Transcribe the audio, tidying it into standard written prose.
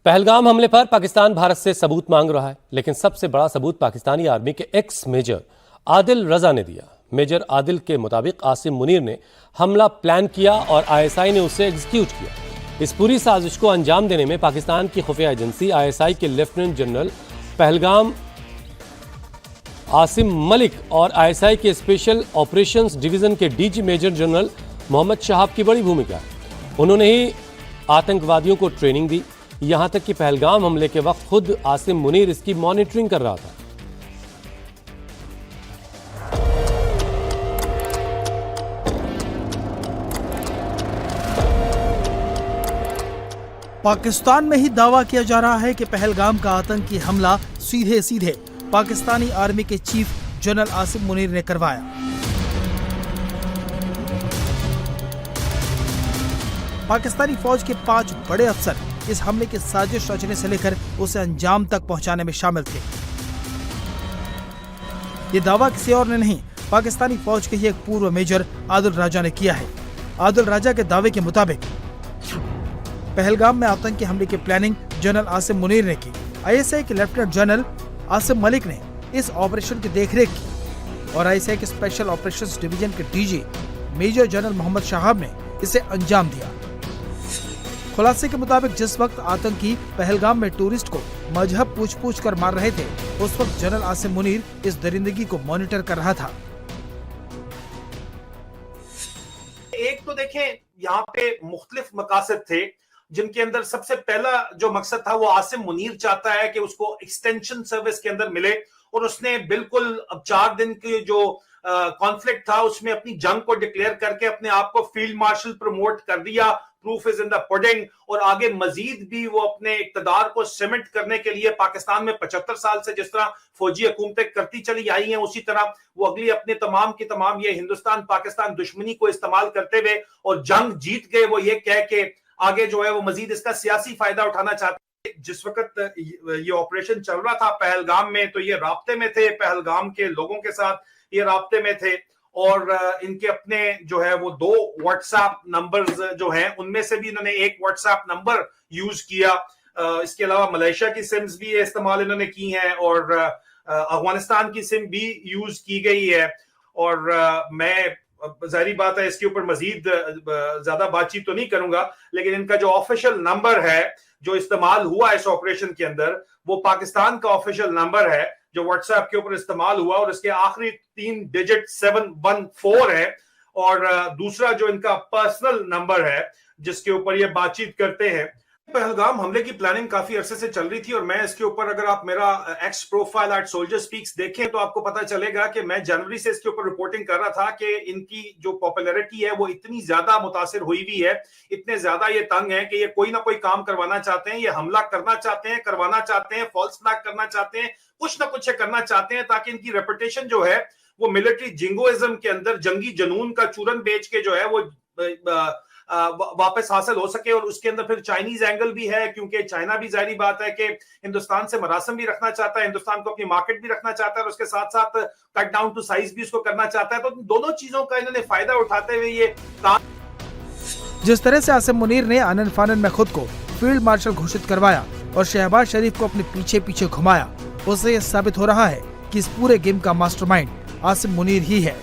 पहलगाम हमले पर पाकिस्तान भारत से सबूत मांग रहा है, लेकिन सबसे बड़ा सबूत पाकिस्तानी आर्मी के एक्स मेजर आदिल रजा ने दिया। मेजर आदिल के मुताबिक आसिम मुनीर ने हमला प्लान किया और आईएसआई ने उसे एग्जीक्यूट किया। इस पूरी साजिश को अंजाम देने में पाकिस्तान की खुफिया एजेंसी आईएसआई के लेफ्टिनेंट जनरल पहलगाम आसिम मलिक और आईएसआई के स्पेशल ऑपरेशंस डिवीजन के DG major general Mohammad Shahab की बड़ी भूमिका है। उन्होंने ही आतंकवादियों को ट्रेनिंग दी, यहां तक कि पहलगाम हमले के वक्त खुद आसिम मुनीर इसकी मॉनिटरिंग कर रहा था। पाकिस्तान में ही दावा किया जा रहा है कि पहलगाम का आतंकी हमला सीधे सीधे पाकिस्तानी आर्मी के चीफ जनरल आसिम मुनीर ने करवाया। पाकिस्तानी फौज के 5 बड़े अफसर इस हमले की साजिश रचने से लेकर उसे अंजाम तक पहुंचाने में शामिल थे। ये दावा किसी और ने नहीं, पाकिस्तानी फौज के ही एक पूर्व मेजर आदिल राजा ने किया है। आदिल राजा के दावे के मुताबिक पहलगाम में आतंकी हमले की प्लानिंग जनरल आसिम मुनीर ने की। आईएसआई के लेफ्टिनेंट जनरल आसिम मलिक ने इस ऑपरेशन की देखरेख की और आईएसआई के स्पेशल ऑपरेशंस डिवीजन के DG major general Mohammad Shahab ने इसे अंजाम दिया। खुलासे के मुताबिक जिस वक्त आतंकी पहलगाम में टूरिस्ट को मजहब पूछ कर मार रहे थे, उस वक्त जनरल आसिम मुनीर इस दरिंदगी को मॉनिटर कर रहा था। एक तो देखें, यहाँ पे मुख्तलिफ मकासद थे, जिनके अंदर सबसे पहला जो मकसद था वो आसिम मुनीर चाहता है कि उसको एक्सटेंशन सर्विस के अंदर मिले, और उसने बिल्कुल अब 4 दिन के जो कॉन्फ्लिक्ट था उसमें अपनी जंग को डिक्लेयर करके अपने आप को फील्ड मार्शल प्रमोट कर दिया। Proof is in the pudding. और आगे मजीद भी वो अपने इक्तदार को सीमेंट करने के लिए पाकिस्तान में 75 साल से जिस तरह फौजी हुकूमतें करती चली आई हैं, उसी तरह वो अगली अपने तमाम की तमाम ये हिंदुस्तान पाकिस्तान दुश्मनी को इस्तेमाल करते हुए और जंग जीत गए वो ये कह के आगे जो है वो मजीद इसका सियासी फायदा उठाना चाहते। जिस वक्त ये ऑपरेशन चल रहा था पहलगाम में, तो ये राब्ते में थे, पहलगाम के लोगों के साथ ये राब्ते में थे, और इनके अपने जो है वो 2 व्हाट्सएप नंबर्स जो हैं उनमें से भी इन्होंने एक व्हाट्सएप नंबर यूज किया। इसके अलावा मलेशिया की सिम्स भी इस्तेमाल इन्होंने की हैं, और अफगानिस्तान की सिम भी यूज की गई है। और मैं जाहिर बात है इसके ऊपर मजीद ज्यादा बातचीत तो नहीं करूंगा, लेकिन इनका जो ऑफिशियल नंबर है जो इस्तेमाल हुआ इस ऑपरेशन के अंदर, वो पाकिस्तान का ऑफिशियल नंबर है जो व्हाट्सएप के ऊपर इस्तेमाल हुआ, और इसके आखिरी 3 डिजिट 714 है। और दूसरा जो इनका पर्सनल नंबर है जिसके ऊपर ये बातचीत करते हैं। पहलगाम हमले की प्लानिंग काफी अरसे से चल रही थी, और मैं इसके ऊपर अगर आप मेरा X profile at soldier speaks देखें तो आपको पता चलेगा कि मैं जनवरी से इसके ऊपर रिपोर्टिंग कर रहा था कि इनकी जो पॉपुलैरिटी है वो इतनी ज्यादा मुतासिर हुई हुई है, इतने ज्यादा ये तंग है कि ये कोई ना कोई काम करवाना चाहते हैं, ये हमला करना चाहते हैं, करवाना चाहते हैं, फॉल्स फ्लैग करना चाहते हैं, कुछ ना कुछ करना चाहते हैं, ताकि इनकी रेपुटेशन जो है वो मिलिट्री जिंगोइज्म के अंदर जंगी जनून का चूरन बेच के जो है वो वापस हासिल हो सके। और उसके अंदर फिर चाइनीज एंगल भी है, क्योंकि चाइना भी जाहिर बात है कि हिंदुस्तान से मरासम भी रखना चाहता है, हिंदुस्तान को अपनी मार्केट भी रखना चाहता है, और उसके साथ साथ कट डाउन टू साइज भी उसको करना चाहता है। तो दोनों चीजों का इन्होंने फायदा उठाते हुए ये जिस तरह से आसिम मुनीर ने आनन फानन में खुद को फील्ड मार्शल घोषित करवाया और शहबाज शरीफ को अपने पीछे पीछे घुमाया, उससे यह साबित हो रहा है कि इस पूरे गेम का मास्टरमाइंड आसिम मुनीर ही है।